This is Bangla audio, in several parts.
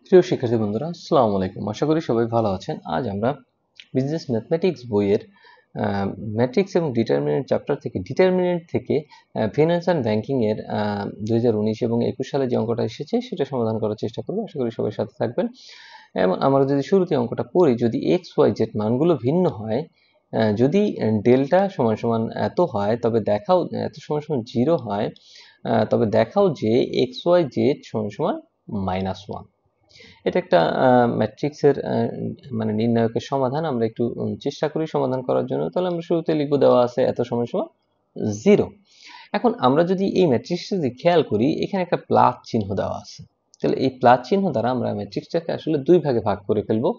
প্রিয় শিক্ষার্থী বন্ধুরা, আসসালামু আলাইকুম। আশা করি সবাই ভালো আছেন। আজ আমরা বিজনেস ম্যাথমেটিক্স বইয়ের ম্যাট্রিক্স এবং ডিটারমিনেন্ট থেকে ফিনান্স অ্যান্ড ব্যাংকিং এর 2019 এবং 21 সালে যে অঙ্কটা এসেছে সেটা সমাধান করার চেষ্টা করব। আশা করি সবাই সাথে থাকবেন। এবং আমরা যদি শুরুতে অঙ্কটা পড়ি, যদি এক্স ওয়াই জেড মানগুলো ভিন্ন হয়, যদি ডেল্টা সমান সমান এত হয়, তবে দেখাও এত সমান সমান 0 হয়, তবে দেখাও যে এক্স ওয়াই জেড সমান সমান -1। এটা একটা ম্যাট্রিক্সের মানে নির্ণায়কের সমাধান। আমরা একটু চেষ্টা করি সমাধান করার জন্য। তাহলে আমরা শুরুতে লিখব, দেওয়া আছে এত সমান সমান 0। এখন আমরা যদি এই ম্যাট্রিক্সটা যদি খেয়াল করি, এখানে একটা প্লাস চিহ্ন দেওয়া আছে। তাহলে এই প্লাস চিহ্ন দ্বারা আমরা ম্যাট্রিক্সটাকে আসলে দুই ভাগে ভাগ করে ফেলবো।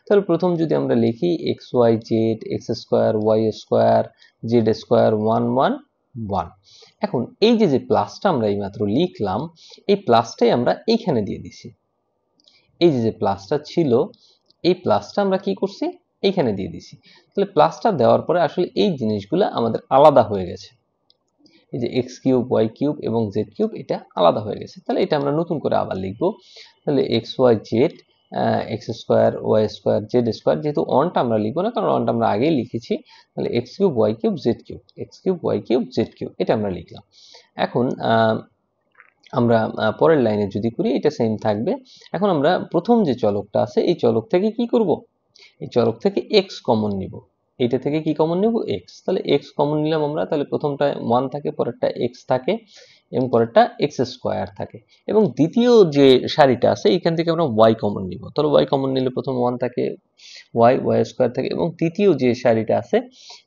তাহলে প্রথম যদি আমরা লিখি X Y Z, X square Y square Z square 1 1 1। এখন এই যে প্লাসটা আমরা এইমাত্র লিখলাম, এই প্লাসটাই আমরা এইখানে দিয়ে দিছি। এই যে প্লাসটা ছিল, এই প্লাসটা আমরা কি করছি, এইখানে দিয়ে দিছি। তাহলে প্লাসটা দেওয়ার পরে আসলে এই জিনিসগুলো আমাদের আলাদা হয়ে গেছে। এই যে এক্স কিউব ওয়াই কিউব এবং জেড কিউব, এটা আলাদা হয়ে গেছে। তাহলে এটা আমরা নতুন করে আবার লিখব। তাহলে X Y Z X square Y square Z square, যেহেতু অনটা আমরা লিখবো না, কারণ অনটা আমরা আগেই লিখেছি। তাহলে X cube Y cube Z cube, X cube Y cube Z cube, এটা আমরা লিখলাম। এখন আমরা পরের লাইনে যদি করি, এটা সেম থাকবে। এখন আমরা প্রথম যে চলকটা আছে, এই চলক থেকে কি করব, এই চলক থেকে x কমন নিব। এইটা থেকে কি কমন নিব, x। তাহলে x কমন নিলাম আমরা। তাহলে প্রথমটা 1 থাকে, পরেরটা x থাকে এবং পরেরটা x স্কয়ার থাকে। এবং দ্বিতীয় যে সারিটা আছে, এখান থেকে আমরা y কমন নিব। তাহলে y কমন নিলে প্রথম 1 থাকে, y স্কয়ার থাকে, এবং তৃতীয় যে সারিটা আছে,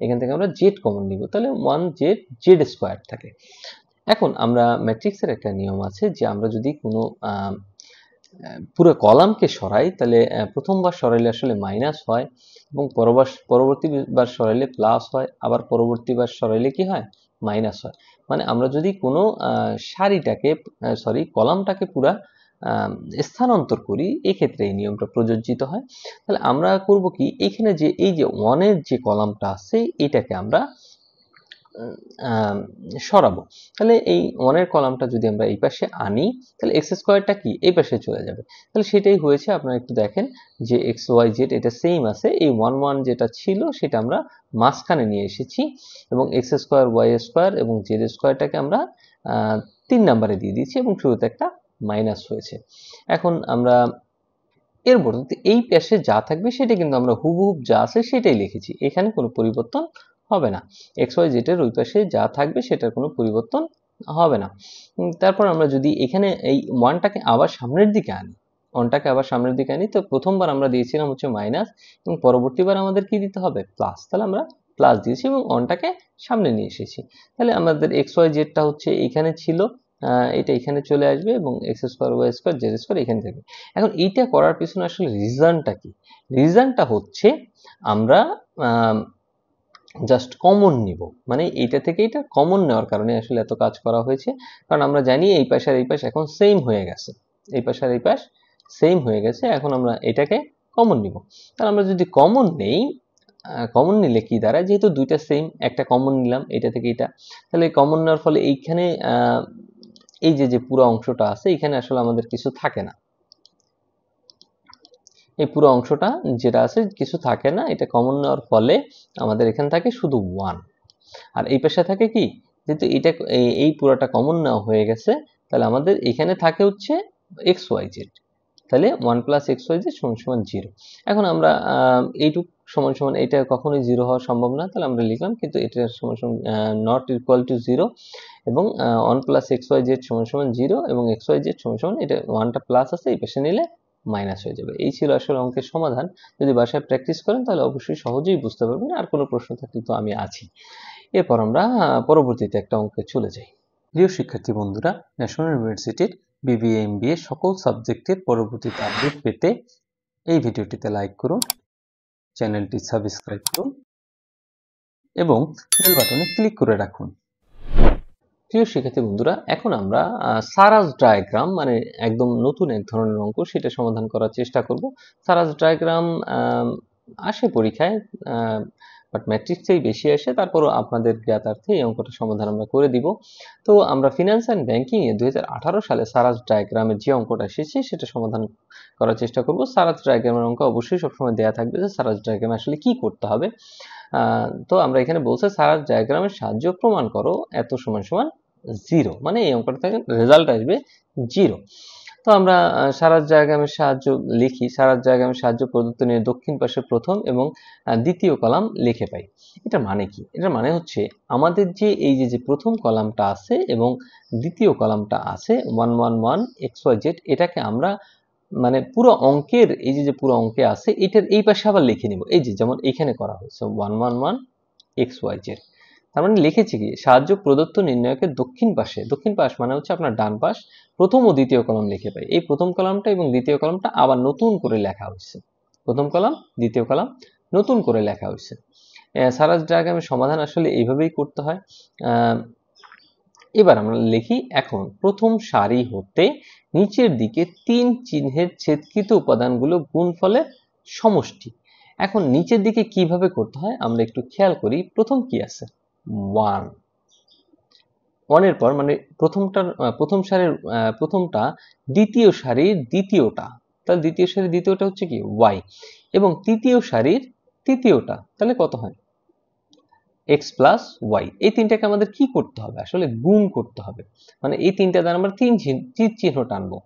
এখান থেকে আমরা z কমন নিব। তাহলে 1 z স্কয়ার থাকে। এখন আমরা ম্যাট্রিক্সের একটা নিয়ম আছে যে আমরা যদি কোনো পুরো কলামকে সরাই, তাহলে প্রথমবার সরাইলে আসলে মাইনাস হয়, এবং পরবর্তীবার সরাইলে প্লাস হয়, আবার পরবর্তীবার সরাইলে কি হয়, মাইনাস হয়। মানে আমরা যদি কোনো কলামটাকে পুরা স্থানান্তর করি, এক্ষেত্রে এই নিয়মটা প্রযোজিত হয়। তাহলে আমরা করব কি, এখানে যে এই যে 1 এর যে কলামটা আছে, এটাকে আমরা সরাবো। তাহলে এই 1 এর কলামটা যদি আমরা এই পাশে আনি, তাহলে এক্স স্কয়ারটা কি এই পাশে চলে যাবে। তাহলে সেটাই হয়েছে। আপনারা একটু দেখেন যে এক্স ওয়াই জেড এটা সেম আছে। এই 1 1 যেটা ছিল সেটা আমরা মাঝখানে নিয়ে এসেছি, এবং এক্স স্কয়ার ওয়াই স্কয়ার এবং জেড স্কয়ারটাকে আমরা 3 নম্বরে দিয়ে দিয়েছি, এবং শুরুতে একটা মাইনাস হয়েছে। এখন আমরা এর পরিবর্তে এই পাশে যা থাকবে সেটা কিন্তু আমরা হুবহুব যা আছে সেটাই লিখেছি, এখানে কোনো পরিবর্তন হবে না। এক্স ওয়াই জেড এর ওই পাশে যা থাকবে সেটার কোনো পরিবর্তন হবে না। তারপর আমরা যদি এখানে এই ওয়ানটাকে আবার সামনের দিকে আনি, তো প্রথমবার আমরা দিয়েছিলাম হচ্ছে মাইনাস, এবং পরবর্তীবার আমাদের কি দিতে হবে, প্লাস। তাহলে আমরা প্লাস দিয়েছি এবং ওয়ানটাকে সামনে নিয়ে এসেছি। তাহলে আমাদের এক্স ওয়াই জেডটা হচ্ছে এখানে ছিল, এটা এখানে চলে আসবে, এবং X square Y square Z square এখানে থাকবে। এখন এইটা করার পিছনে আসলে রিজনটা কি, রিজনটা হচ্ছে আমরা জাস্ট কমন নিব। মানে এইটা থেকে এটা কমন নেওয়ার কারণে আসলে এত কাজ করা হয়েছে। কারণ আমরা জানি এই পাশ আর এই পাশ এখন সেম হয়ে গেছে, এই পাশ আর এই পাশ সেম হয়ে গেছে। এখন আমরা এটাকে কমন নিব। তাহলে আমরা যদি কমন নেই, কমন নিলে কি দাঁড়ায়, যেহেতু দুইটা সেম, একটা কমন নিলাম এটা থেকে এটা, তাহলে কমন নেওয়ার ফলে এইখানে এই যে পুরো অংশটা আছে, এখানে আসলে আমাদের কিছু থাকে না। এই পুরো অংশটা যেটা আছে কিছু থাকে না, এটা কমন নেওয়ার ফলে আমাদের এখানে থাকে শুধু 1। আর এই পাশে থাকে কি, যেহেতু এটা এই পুরোটা কমন নেওয়া হয়ে গেছে, তাহলে আমাদের এখানে থাকে হচ্ছে এক্স ওয়াই জেড। তাহলে 1 প্লাস এক্স ওয়াই জেড সমান সমান 0। এখন আমরা এইটুক সমান সমান, এটা কখনোই 0 হওয়া সম্ভব না, তাহলে আমরা লিখলাম, কিন্তু এটা সমান সমান নট ইকুয়াল টু 0, এবং 1 প্লাস এক্স ওয়াই জেড সমান সমান 0, এবং এক্স ওয়াই জেড সমান সমান, এটা 1টা প্লাস আছে, এই পাশে নিলে মাইনাস হয়ে যাবে। এই ছিল আসলে অঙ্কের সমাধান। যদি বাসায় প্র্যাকটিস করেন তাহলে অবশ্যই সহজেই বুঝতে পারবেন। আর কোনো প্রশ্ন থাকলে তো আমি আছি। এরপর আমরা পরবর্তীতে একটা অঙ্কে চলে যাই। প্রিয় শিক্ষার্থী বন্ধুরা, ন্যাশনাল ইউনিভার্সিটির বিবিএ এমবিএ সকল সাবজেক্টের পরবর্তীতে আপডেট পেতে এই ভিডিওটিতে লাইক করুন, চ্যানেলটি সাবস্ক্রাইব করুন এবং বেল বাটনে ক্লিক করে রাখুন। প্রিয় শিক্ষার্থী বন্ধুরা, এখন আমরা সারাস ডায়াগ্রাম, মানে একদম নতুন এক ধরনের অঙ্ক, সেটা সমাধান করার চেষ্টা করব। সারাস ডায়াগ্রাম আসে পরীক্ষায়, বাট ম্যাট্রিক্সেই বেশি আসে, তারপরও আপনাদের জ্ঞাতার্থে এই অঙ্কটা সমাধান আমরা করে দিব। তো আমরা ফিনান্স অ্যান্ড ব্যাংকিংয়ে 2018 সালে সারাস ডায়াগ্রামের যে অঙ্কটা এসেছে সেটা সমাধান করার চেষ্টা করব। সারাস ডায়াগ্রামের অঙ্ক অবশ্যই সবসময় দেওয়া থাকবে যে সারাস ডায়াগ্রামে আসলে কি করতে হবে। তো আমরা এখানে বলছে সারাস ডায়াগ্রামের সাহায্য প্রমাণ করো এত সমান সমান 0, মানে এই অঙ্কটা থেকে রেজাল্ট আসবে 0। তো আমরা সারাস ডায়াগ্রামের সাহায্য লিখি। সারাস ডায়াগ্রামের সাহায্য প্রদত্ত নিয়ে দক্ষিণ পাশে প্রথম এবং দ্বিতীয় কলাম লিখে পাই। এটা মানে কি? এটার মানে হচ্ছে আমাদের যে এই যে প্রথম কলামটা আছে এবং দ্বিতীয় কলামটা আছে 1 1 1 xyz, এটাকে আমরা মানে পুরো অঙ্কের এই যে পুরো অঙ্কে আছে এটার এই পাশে আবার লিখে নিব। এই যে যেমন এখানে করা হয়েছে 1 1 1 xyz। তার মানে লিখেছি কি সাহায্য প্রদত্ত নির্ণয়কের দক্ষিণ পাশ মানে হচ্ছে আপনার ডান পাশ, প্রথম ও দ্বিতীয় কলাম লিখে পাই। এই প্রথম কলামটা এবং দ্বিতীয় কলামটা আবার নতুন করে লেখা হয়েছে। প্রথম কলাম দ্বিতীয় কলাম নতুন করে লেখা হয়েছে। সারাস ডায়াগ্রামের সমাধান আসলে এইভাবেই করতে হয়। এবার আমরা লিখি এখন প্রথম সারি হতে নিচের দিকে 3 চিহ্নের ছেদকৃত উপাদানগুলো গুণফলের সমষ্টি। এখন নিচের দিকে কিভাবে করতে হয় আমরা একটু খেয়াল করি। প্রথম কি আছে 1, 1 এর পর মানে প্রথম সারির প্রথমটা দ্বিতীয় সারির দ্বিতীয়টা, তাহলে দ্বিতীয় সারির দ্বিতীয়টা হচ্ছে কি y, এবং তৃতীয় সারির তৃতীয়টা, তাহলে কত হয় x প্লাস y। এই তিনটাকে আমাদের কি করতে হবে আসলে গুণ করতে হবে, মানে এই তিনটা দ্বারা আমরা তীর চিহ্ন টানবো।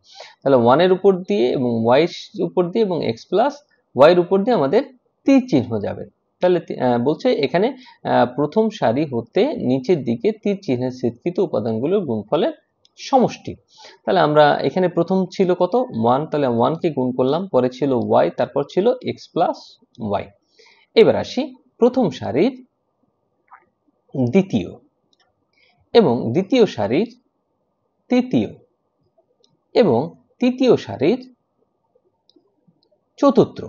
তাহলে 1 এর উপর দিয়ে এবং y এর উপর দিয়ে এবং x প্লাস y এর উপর দিয়ে আমাদের তীর চিহ্ন যাবে। তাহলে বলছে এখানে প্রথম সারি হতে নিচের দিকে তীর চিহ্নের ছেদকৃত উপাদানগুলোর গুণফলের সমষ্টি। তাহলে আমরা এখানে প্রথম ছিল কত 1, তাহলে 1 কে গুণ করলাম, পরে ছিল y, তারপর ছিল x প্লাস y। এবার আসি প্রথম সারির দ্বিতীয় এবং দ্বিতীয় সারির তৃতীয় এবং তৃতীয় সারির চতুর্থ।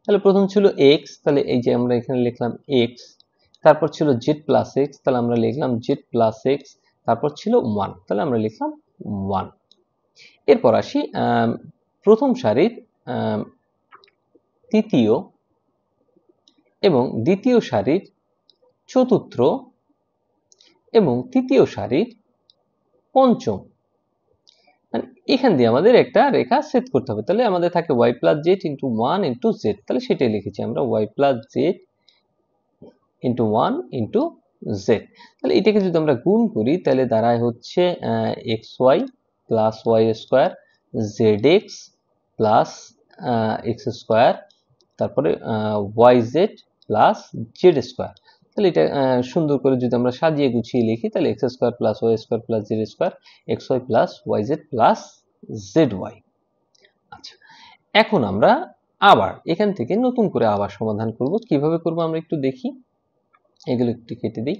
তাহলে প্রথম ছিল x, তাহলে এই যে আমরা এখানে লিখলাম x, তারপর ছিল z প্লাস x, তাহলে আমরা লিখলাম z প্লাস x, তারপর ছিল 1, তাহলে আমরা লিখলাম 1। এরপর আসি প্রথম সারির তৃতীয় এবং দ্বিতীয় সারির চতুর্থ এবং তৃতীয় সারির পঞ্চম। মানে এখান দিয়ে আমাদের একটা রেখা সেট করতে হবে। তাহলে আমাদের থাকে y plus Z into 1 into Z, তাহলে সেটাই লিখেছি আমরা y plus Z into 1 into Z. তাহলে এটাকে যদি আমরা গুণ করি তাহলে দাঁড়ায় হচ্ছে xy plus y square zx plus x square, তারপরে yz প্লাস জেড স্কোয়ার। তাহলে এটা সুন্দর করে যদি আমরা সাজিয়ে গুছিয়ে লিখি তাহলে x square plus y square plus Z square xy plus yz plus zy। আচ্ছা, এখন আমরা আবার এখান থেকে নতুন করে আবার সমাধান করব। কিভাবে করব আমরা একটু দেখি, এগুলো একটু কেটে দিই।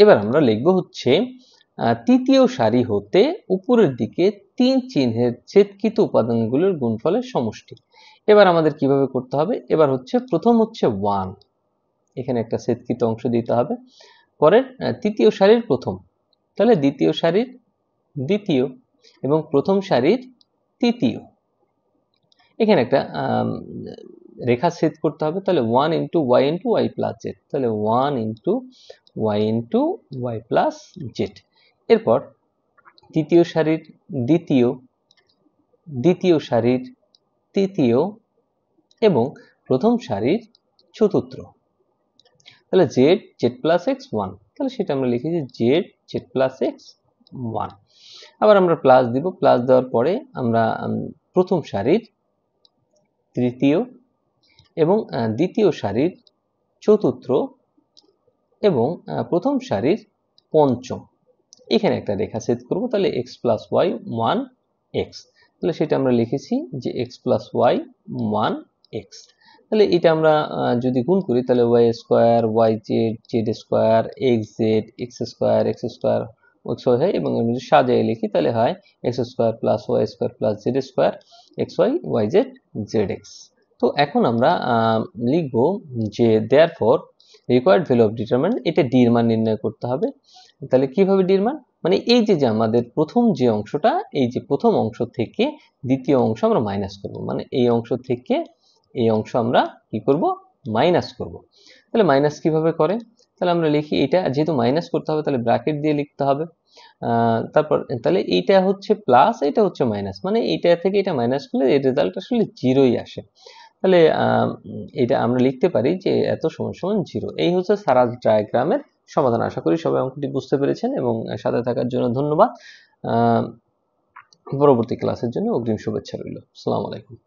এবার আমরা লিখব হচ্ছে তৃতীয় সারি হতে উপরের দিকে 3 চিহ্নের ছেদকৃত উপাদানগুলোর গুণফলের সমষ্টি। এবার আমাদের কিভাবে করতে হবে, এবার হচ্ছে প্রথম হচ্ছে 1, এখানে একটা ছেদকৃত অংশ দিতে হবে, পরের তৃতীয় সারির প্রথম, তাহলে দ্বিতীয় সারির দ্বিতীয় এবং প্রথম সারির তৃতীয়, এখানে একটা রেখা ছেদ করতে হবে। তাহলে 1 into Y into Y plus Z, তাহলে 1 into Y into Y plus Z. এরপর তৃতীয় সারির দ্বিতীয়, দ্বিতীয় সারির তৃতীয় এবং প্রথম সারির চতুর্থ, তাহলে জেড জেড প্লাস এক্স 1, তাহলে সেটা আমরা লিখেছি জেড জেড প্লাস এক্স 1। আবার আমরা প্লাস দিব, প্লাস দেওয়ার পরে আমরা প্রথম সারির তৃতীয় এবং দ্বিতীয় সারির চতুর্থ এবং প্রথম সারির পঞ্চম, এখানে একটা রেখা ছেদ করব। তাহলে x প্লাস ওয়াই 1 x, তাহলে সেটা আমরা লিখেছি যে x প্লাস ওয়াই 1 x। তাহলে এটা আমরা যদি গুণ করি তাহলে Y square Y Z Z square X Z X square X Y হয়, এবং যদি সাজিয়ে লিখি তাহলে হয় X square plus Y square plus Z square X Y Y Z Z X. তো এখন আমরা লিখব যে therefore required value of determinant, এটা ডি এর মান নির্ণয় করতে হবে। তাহলে কিভাবে ডি এর মান, মানে এই যে আমাদের প্রথম যে অংশটা, এই যে প্রথম অংশ থেকে দ্বিতীয় অংশ আমরা মাইনাস করব, মানে এই অংশ থেকে এই অংশ আমরা কি করব মাইনাস করব। তাহলে মাইনাস কিভাবে করে? তাহলে আমরা লিখি, এটা যেহেতু মাইনাস করতে হবে তাহলে ব্র্যাকেট দিয়ে লিখতে হবে। তারপর তাহলে এইটা হচ্ছে প্লাস, এটা হচ্ছে মাইনাস, মানে এইটা থেকে এটা মাইনাস করলে এর রেজাল্ট আসলে জিরোই আসে। তাহলে এটা আমরা লিখতে পারি যে এত সমান সমান 0। এই হচ্ছে সারাজ ডায়াগ্রামের সমাধান। আশা করি সবাই অঙ্কটি বুঝতে পেরেছেন এবং সাথে থাকার জন্য ধন্যবাদ। পরবর্তী ক্লাসের জন্য অগ্রিম শুভেচ্ছা রইল। আসসালামু আলাইকুম।